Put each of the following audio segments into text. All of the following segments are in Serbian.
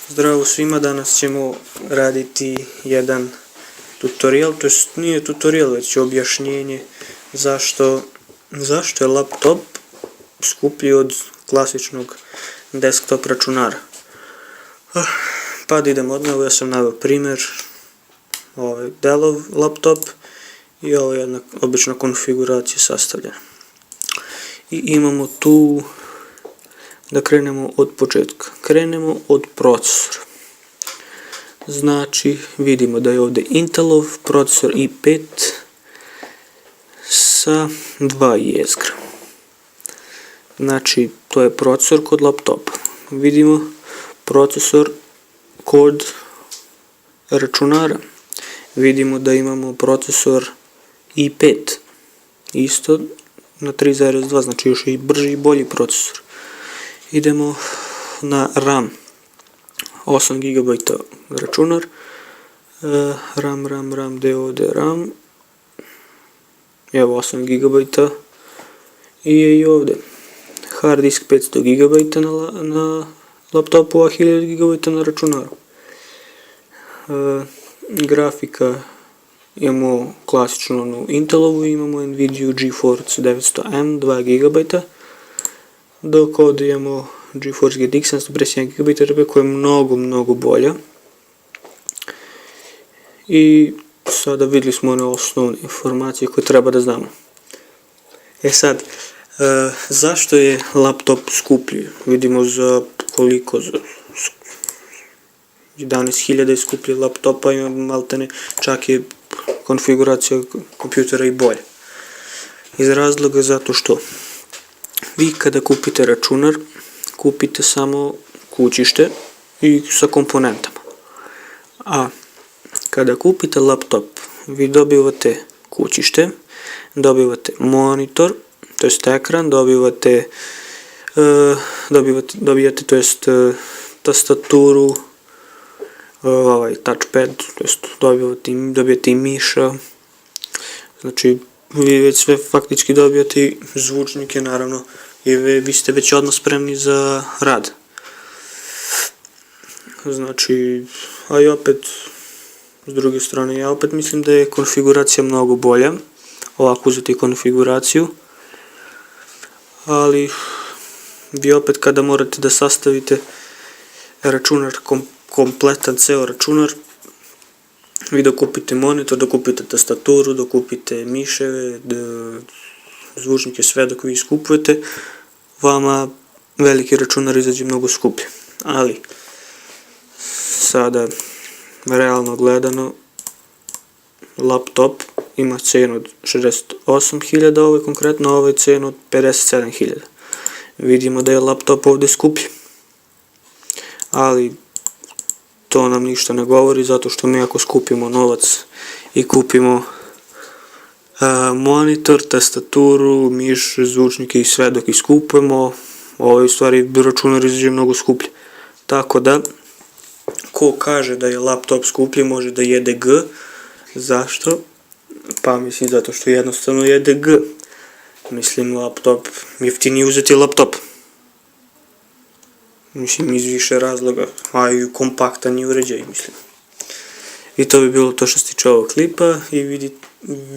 Zdravo svima, danas ćemo raditi jedan tutorial, to nije tutorial već objašnjenje zašto je laptop skuplji od klasičnog desktop računara. Pa da idemo odmah, ja sam naveo primjer, ovo je Dellov laptop i ovo je jedna obična konfiguracija sastavljena. I imamo tu, da krenemo od početka, krenemo od procesora. Znači vidimo da je ovdje Intelov procesor i5 sa 2 jezgra. Znači to je procesor kod laptopa. Vidimo procesor kod računara. Vidimo da imamo procesor i5 isto na 3.2, znači još i brži i bolji procesor. Idemo na RAM, 8 GB računar, RAM, gdje je ovdje RAM, evo 8 GB i je i ovdje. Hard disk 500 GB na laptopu, a 1000 GB na računaru. Grafika imamo klasičnu onu Intelovu, imamo Nvidia GeForce 900M 2 GB, dok ovdje imamo GeForce GTX 751 GB koja je mnogo bolja. I sada vidjeli smo one osnovne informacije koje treba da znamo. Sad, zašto je laptop skuplji? Vidimo za koliko, za 11.000 je skuplji laptopa, ima maltene, čak je konfiguracija kompjutera i bolja. Iz razloga zato što vi kada kupite računar, kupite samo kućište i sa komponentama. A kada kupite laptop, vi dobivate kućište, dobivate monitor, to jest ekran, dobijate to jest tastaturu, touchpad, to jest dobijate i miša. Znači vi već sve faktički dobijate i zvučnike naravno i vi ste već odmah spremni za rad. Znači, a i opet s druge strane, ja opet mislim da je konfiguracija mnogo bolja, ovako uzeti konfiguraciju, ali vi opet kada morate da sastavite računar, kompletan ceo računar, vi dokupite monitor, dokupite tastaturu, dokupite miševe, zvučnike, sve dok vi iskupujete, vama veliki računar izađe mnogo skuplje. Ali, sada, realno gledano, laptop ima cenu od 68.000, ovo je konkretno, ovo je cenu od 57.000. Vidimo da je laptop ovdje skuplji. Ali, to nam ništa ne govori, zato što mi ako skupimo novac i kupimo monitor, tastaturu, miš, zvučnike i sve dok iskupujemo, ovo je u stvari računar izađe mnogo skuplje. Tako da, ko kaže da je laptop skuplji može da jede G. Zašto? Pa mislim zato što jednostavno jede G. Mislim laptop, jeftinije uzeti laptop. Mislim iz više razloga, a i kompaktan i uređaj mislim. I to bi bilo to što se tiče ovog klipa i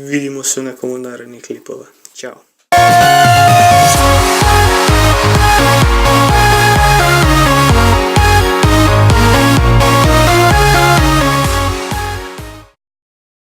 vidimo se u nekom od narednih klipova. Ćao!